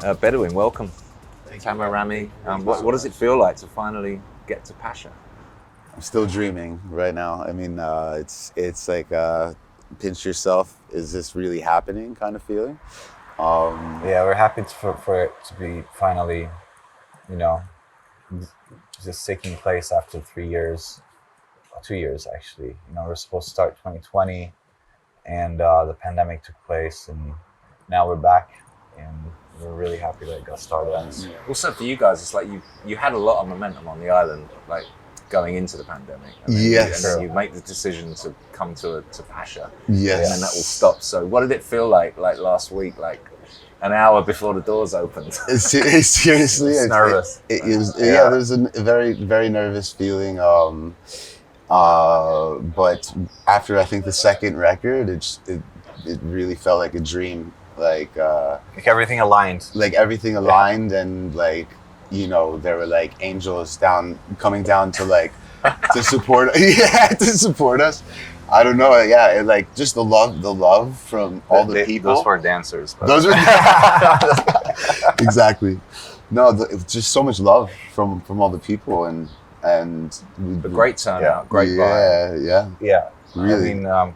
Bedouin, welcome. Tamer, Rami. What does it feel like to finally get to Pacha? I'm still dreaming right now. I mean, it's like pinch yourself. Is this really happening? Kind of feeling. Yeah, we're happy for it to be finally, you know, just taking place after 3 years, 2 years actually. We're supposed to start 2020, and the pandemic took place, and now we're back, and we're really happy that it got started. Also for you guys, it's like you had a lot of momentum on the island, like going into the pandemic. Yes. And then you make the decision to come to Pacha. Yes. And then that all stopped. So what did it feel like last week, like an hour before the doors opened? Seriously, It's nervous. Yeah, there's a very, very nervous feeling. But after I think the second record, it really felt like a dream. Like everything aligned. And there were like angels coming down to to support to support us. I don't know, just the love from all the people. Those were dancers. Those were exactly. No, just so much love from all the people and a great turnout, great vibe. Yeah. Really. I mean,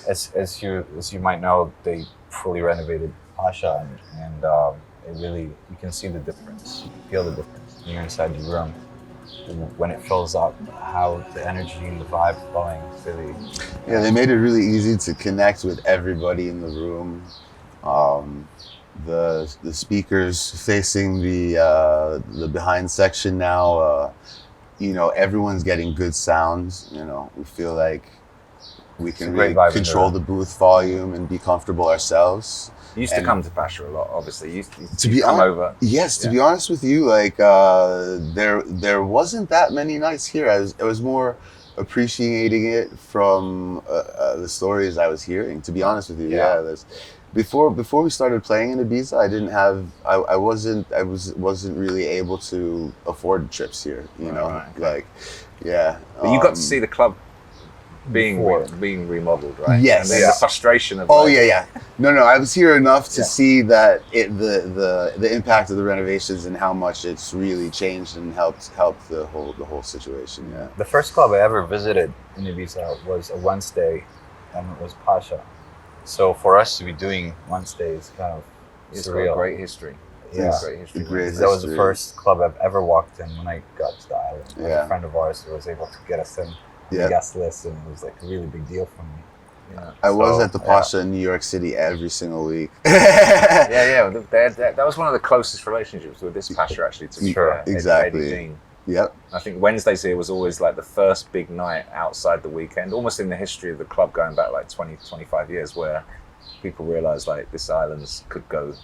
as you might know, they fully renovated Pacha, and it really, you can see the difference. You feel the difference when you're inside the room. When it fills up, how the energy and the vibe flowing, really. Yeah, they made it really easy to connect with everybody in the room. The speakers facing the behind section now. Everyone's getting good sounds. We feel like we can really control the booth volume and be comfortable ourselves. You used to come to Pacha a lot, obviously. You used to come over. Yes, to be honest with you, there wasn't that many nights here. I was more appreciating it from the stories I was hearing. To be honest with you, before we started playing in Ibiza, I wasn't really able to afford trips here. Right. But you got to see the club being remodeled, right? Yes. And then the frustration of No, I was here enough to see that the impact of the renovations and how much it's really changed and helped the whole situation. Yeah. The first club I ever visited in Ibiza was a Wednesday, and it was Pacha. So for us to be doing Wednesdays, kind of it's surreal. Got a great history. Yeah, great history. That was the first club I've ever walked in when I got to the island. Yeah. A friend of ours was able to get us in the guest list, and it was like a really big deal for me. Yeah. I was at the Pacha in New York City every single week. That was one of the closest relationships with this Pacha, actually. To sure, exactly. Yep. I think Wednesdays here was always like the first big night outside the weekend, almost in the history of the club going back like 20, 25 years, where people realised like this islands could go,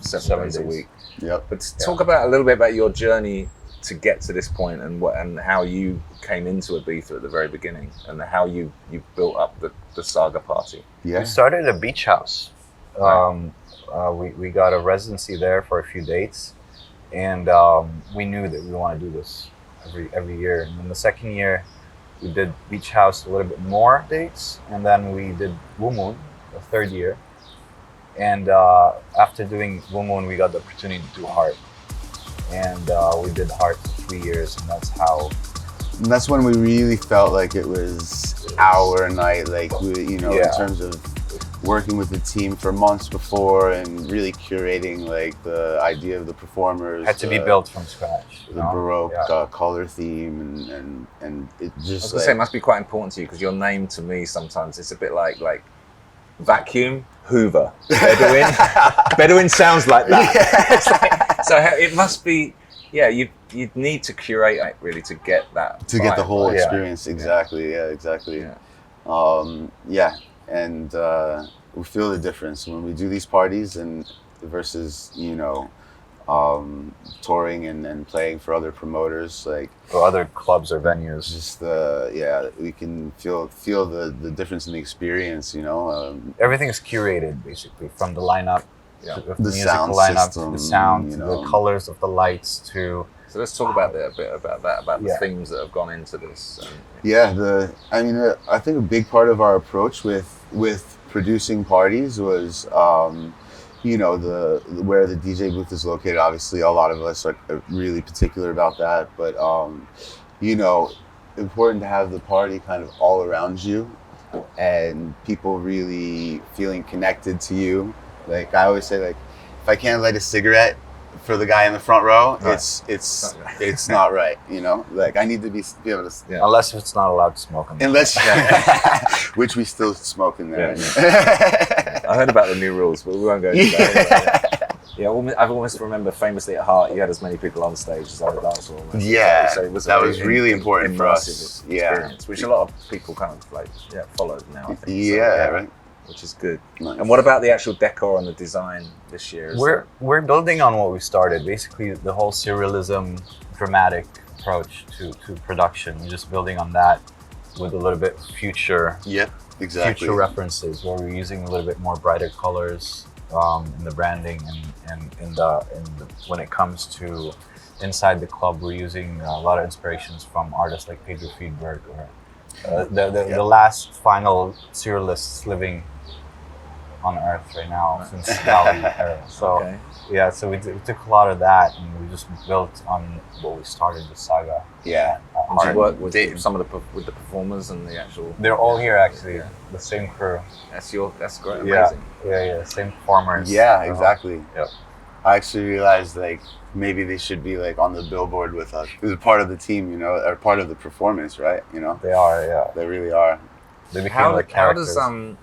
7 days a week. Yep. But talk about a little bit about your journey to get to this point and how you came into Ibiza at the very beginning and how you built up the Saga party. Yeah. We started a beach house. We got a residency there for a few dates, and we knew that we want to do this every year. And then the second year, we did beach house a little bit more dates, and then we did Wu Moon the third year. And after doing Wu Moon, we got the opportunity to do Heart. And we did Heart for 3 years, and that's when we really felt like it was our night, in terms of working with the team for months before and really curating the idea of the performers. Had to be built from scratch. The Baroque color theme and it just. I was gonna say it must be quite important to you because your name to me sometimes it's a bit like Vacuum, Hoover, Bedouin. Bedouin sounds like that. Yeah. So it must be. Yeah, you need to curate it really to get that. To get the whole experience, exactly. Yeah, exactly. Yeah. And we feel the difference when we do these parties and versus touring and playing for other promoters or other clubs or venues. Just we can feel the difference in the experience. Everything is curated basically from the lineup. The musical sound lineup, system, the sound, the colors of the lights to. So let's talk about a bit about that, about the themes that have gone into this. I think a big part of our approach with producing parties was you know, where the DJ booth is located. Obviously, a lot of us are really particular about that, but you know, important to have the party kind of all around you, and people really feeling connected to you. Like I always say, like if I can't light a cigarette for the guy in the front row, Right. it's not right. You know, like I need to be able to. Yeah. Unless it's not allowed to smoke in there. Unless, which we still smoke in there. I heard about the new rules, but we won't go into that. Yeah, I've almost remember famously at Heart, you had as many people on stage as on the dance floor. Almost. Yeah, so it was that was really important for us. Experience, which a lot of people kind of like followed now. I think. Yeah, right. Which is good. Nice. And what about the actual decor and the design this year? We're building on what we started. Basically, the whole surrealism, dramatic approach to production. We're just building on that with a little bit future. Yep, exactly. Future references, where we're using a little bit more brighter colors in the branding and when it comes to inside the club, we're using a lot of inspirations from artists like Pedro Friedberg or the last final surrealists living on Earth right now since Dali era. So so we took a lot of that and we just built on what we started with Saga. Yeah. Did you work with some of the performers and the actual? They're all here actually, the same crew. That's great. Yeah, Amazing. yeah, same performers. Yeah, exactly. Yep. I actually realized like maybe they should be like on the billboard with us. It was part of the team, you know, or part of the performance, right? You know, They are, yeah. they really are. They became like How characters. does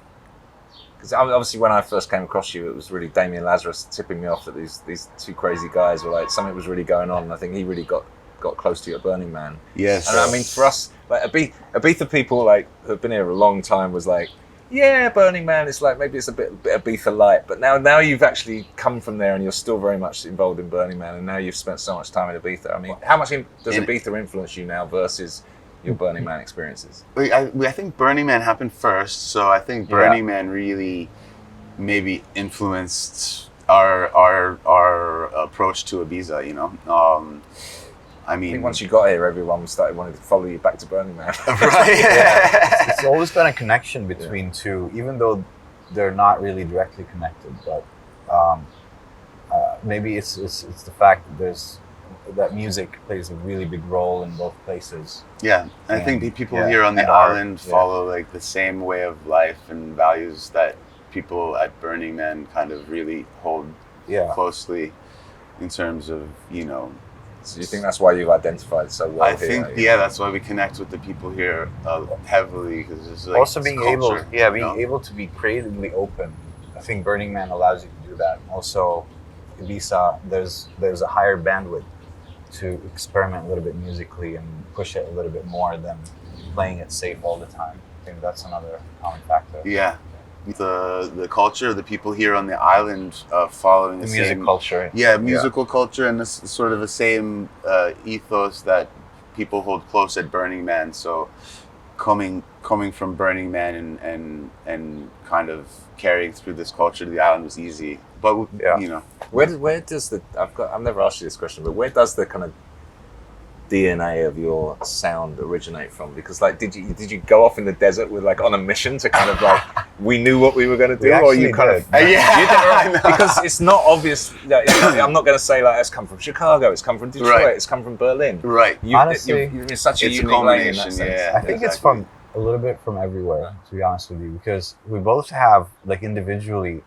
because obviously when I first came across you, it was really Damien Lazarus tipping me off that these two crazy guys were like something was really going on. And I think he really got close to you at Burning Man. Yes. And I mean, for us, like Ibiza people like who've been here a long time was like, yeah, Burning Man. It's like maybe it's a bit Ibiza light, but now you've actually come from there and you're still very much involved in Burning Man, and now you've spent so much time in Ibiza. I mean, how much does Ibiza influence you now versus your Burning Man experiences? I think Burning Man happened first, so I think Burning Man really maybe influenced our approach to Ibiza. You know, I mean, I think once you got here, everyone started wanting to follow you back to Burning Man. right? Yeah. It's always been a connection between two, even though they're not really directly connected. But maybe it's the fact that music plays a really big role in both places. Yeah, I think the people here on the island follow like the same way of life and values that people at Burning Man kind of really hold closely in terms of, you know. So you think that's why you've identified so well? I think that's why we connect with the people here heavily, because it's like also being culture, able to be creatively open. I think Burning Man allows you to do that. Also, Ibiza, there's a higher bandwidth to experiment a little bit musically and push it a little bit more than playing it safe all the time. I think that's another common factor. Yeah. The culture, the people here on the island following the music same culture. Yeah, musical culture, and this sort of the same ethos that people hold close at Burning Man. So coming from Burning Man and kind of carrying through this culture to the island was easy. But you know, where does I've never asked you this question, but where does the kind of DNA of your sound originate from? Because like, did you go off in the desert with like on a mission to kind of like we knew what we were going to do, or you kind of because it's not obvious. I'm not going to say like it's come from Chicago, it's come from Detroit, it's come from Berlin. Right. Honestly, you're in such a unique lane in that sense. Yeah, I think it's from a little bit from everywhere, to be honest with you, because we both have like individually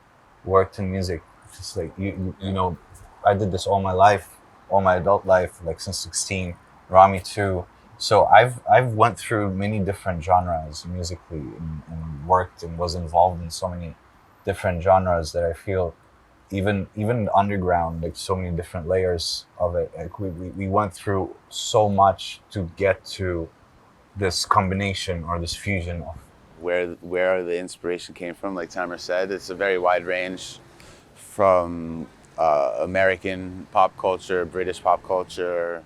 worked in music. Just like you know, I did this all my life, all my adult life, like since 16. Rami too. So I've went through many different genres musically and worked and was involved in so many different genres that I feel even underground, like so many different layers of it. Like we went through so much to get to this combination or this fusion of where the inspiration came from. Like Tamer said, it's a very wide range from American pop culture, British pop culture,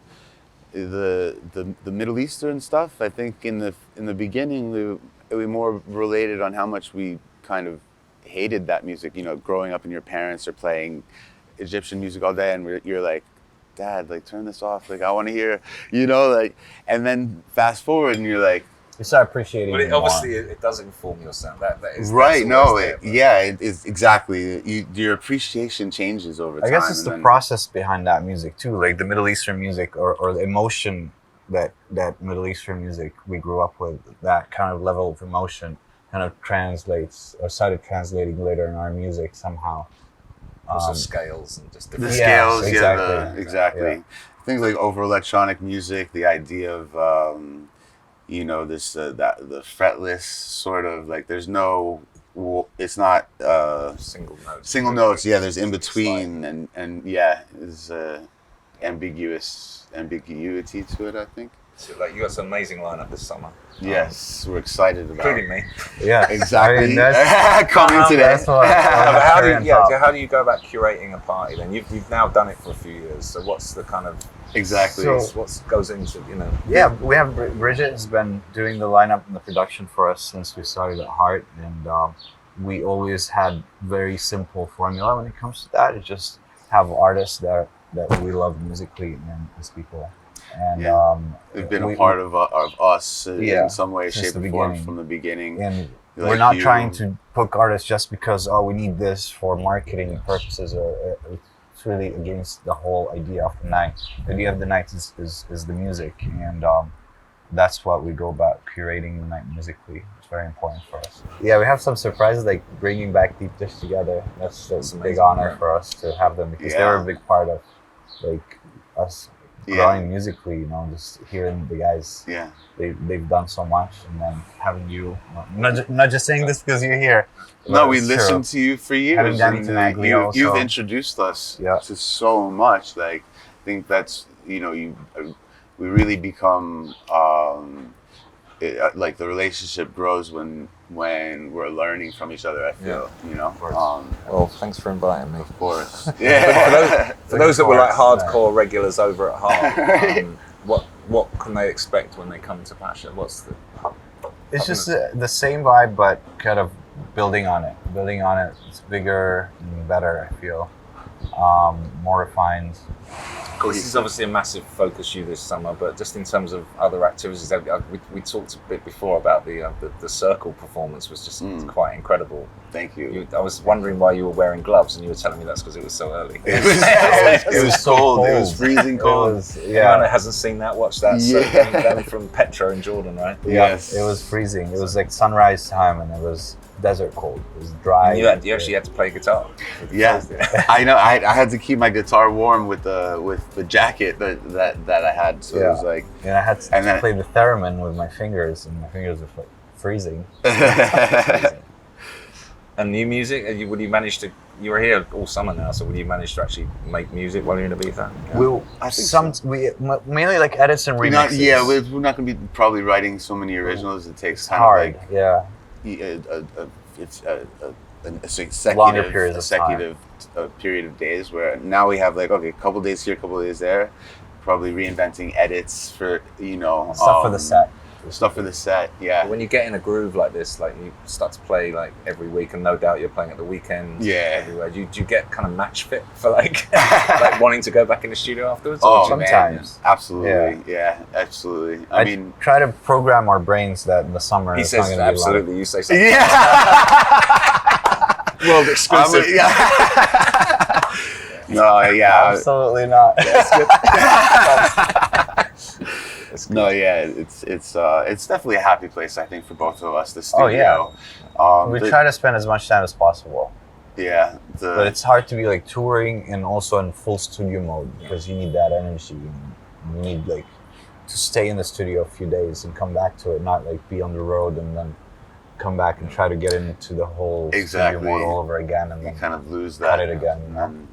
the Middle Eastern stuff. I think in the beginning we more related on how much we kind of hated that music. You know, growing up and your parents are playing Egyptian music all day, and you're like, Dad, like turn this off. Like I want to hear, you know, like. And then fast forward, and you're like, You start appreciating. But it more. obviously, it does inform your sound. That is Right? that's No, always there, but- it is exactly. Your appreciation changes over time. I guess it's and the then- process behind that music too, like the Middle Eastern music or the emotion that Middle Eastern music we grew up with. That kind of level of emotion kind of translates or started translating later in our music somehow. Also scales and just The different. scales, exactly. exactly. Yeah. Things like over electronic music, the idea of this that the fretless sort of like there's no, it's not Single notes. single notes. Yeah, there's in between and yeah, there's ambiguity to it, I think. So, like, you got some amazing lineup this summer. Yes, we're excited about Including me. Yeah, exactly. I mean, that's, Coming today. that's what, But how do cherry you, on yeah, top. how do you go about curating a party then? You've now done it for a few years, so what's the kind of Exactly. So- what goes into, you know? Yeah, we have Bridget has been doing the lineup and the production for us since we started at Heart, and we always had very simple formula when it comes to that. It's just have artists that we love musically and as people, and They've been a part of us Yeah, in some way, since shape, the or form beginning. from the beginning. and Like we're not you- trying to book artists just because we need this for marketing purposes, or it's really against the whole idea of the night. The idea of the night is the music, and that's what we go about curating the night musically. It's very important for us. Yeah, we have some surprises like bringing back Deep Dish together. That's a big amazing, honor yeah. for us to have them because they Yeah. were a big part of like us Yeah. growing musically. You know, just hearing the guys. Yeah. They've done so much, and then having you, not just saying this because you're here. No, but we it's listened true. to you for years. Having Danny and, Tenaglia you've also. introduced us Yeah. to so much. Like, I think that's we really become like the relationship grows when we're learning from each other. I feel course. Well, thanks for inviting me. Of course. For Yeah. those that were like Of course, hardcore regulars over at Heart, what can they expect when they come to Pacha? What's the It's just the same vibe, but kind of building on it. It's bigger and better. I feel more refined. This is obviously a massive focus you this summer, but just in terms of other activities, we talked a bit before about the circle performance was just quite incredible. Thank you. I was wondering why you were wearing gloves, and you were telling me that's because it was so early. It was so cold. It cold. was freezing cold. Anyone that hasn't seen that, watch that. Yeah. Circle from Petra in Jordan, right? Yes. It was freezing. It was like sunrise time, and it was desert cold. It was dry. And you actually had to play guitar. Yeah, I know. I had to keep my guitar warm with the jacket that I had. So it was like, And I had to And then- play the theremin with my fingers, and my fingers were like freezing. And new music? Would you manage to? You were here all summer now, so would you manage to actually make music while you're in Ibiza? We'll I think we mainly like edits and remixes. we're not going to be probably writing so many originals. It takes It's kind hard. of Yeah. like it's a Longer consecutive periods of time. period of days where now we have like a couple days here, a couple days there, probably reinventing edits for Stuff for the set. stuff for the set. Yeah. When you get in a groove like this, like you start to play like every week, and no doubt you're playing at the weekends. Yeah. Everywhere. Do you get kind of match fit for like like wanting to go back in the studio afterwards? Oh, Or do you- sometimes. man. Absolutely. Yeah, absolutely. I mean, try to program our brains that in the summer He it's says not gonna be long. absolutely. You say something. yeah. World exclusive. No, yeah. Absolutely not. No, yeah. It's definitely a happy place, I think, for both of us. The studio. Oh, yeah. We try to spend as much time as possible, Yeah. but it's hard to be like touring and also in full studio mode because you need that energy. And you need like to stay in the studio a few days and come back to it, not like be on the road and then come back and try to get into the whole Exactly. studio mode all over again and you then kind of lose that. cut it again. You know? And-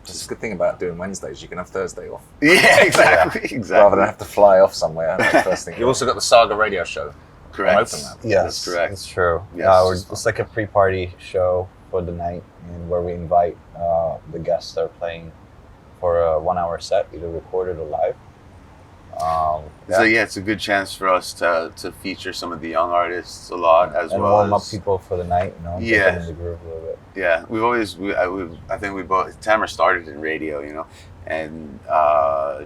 It's a good thing about doing Wednesdays. You can have Thursday off yeah, exactly. Exactly. rather than have to fly off somewhere. That's the first thing. You also got the Saga radio show. Correct. Open that. Yes, That's correct. That's true. Yes. It's like a pre-party show for the night, and where we invite the guests that are playing for a 1-hour set, either recorded or live. So yeah, it's a good chance for us to feature some of the young artists a lot, as and well warm up as people for the night. You know, get Yeah. them in the groove a little bit. yeah. I think we both. Tamer started in radio, and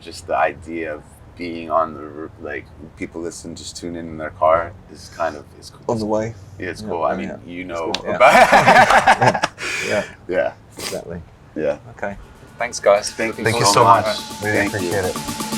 just the idea of being on like people listen, just tune in their car is kind of is cool. On the way. Yeah, it's cool. I mean, you know cool, yeah. about Yeah, yeah, exactly. yeah. Okay. Thanks, guys. Thank you so much. Really Thank you. appreciate it.